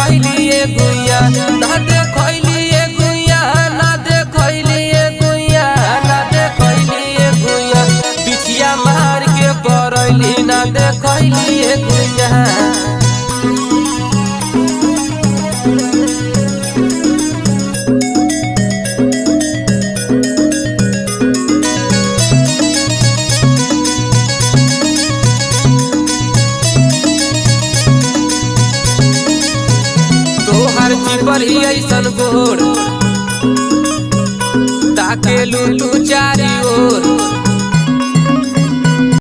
देखैलिए गुइया ना देखैलिए गुइया ना देखैलिए गुइया ना देखैलिए गुइया बिछिया मार के परैली ना देखैलिए गुइया। पर ही ऐसन गोर ताके लू तू चारी ओर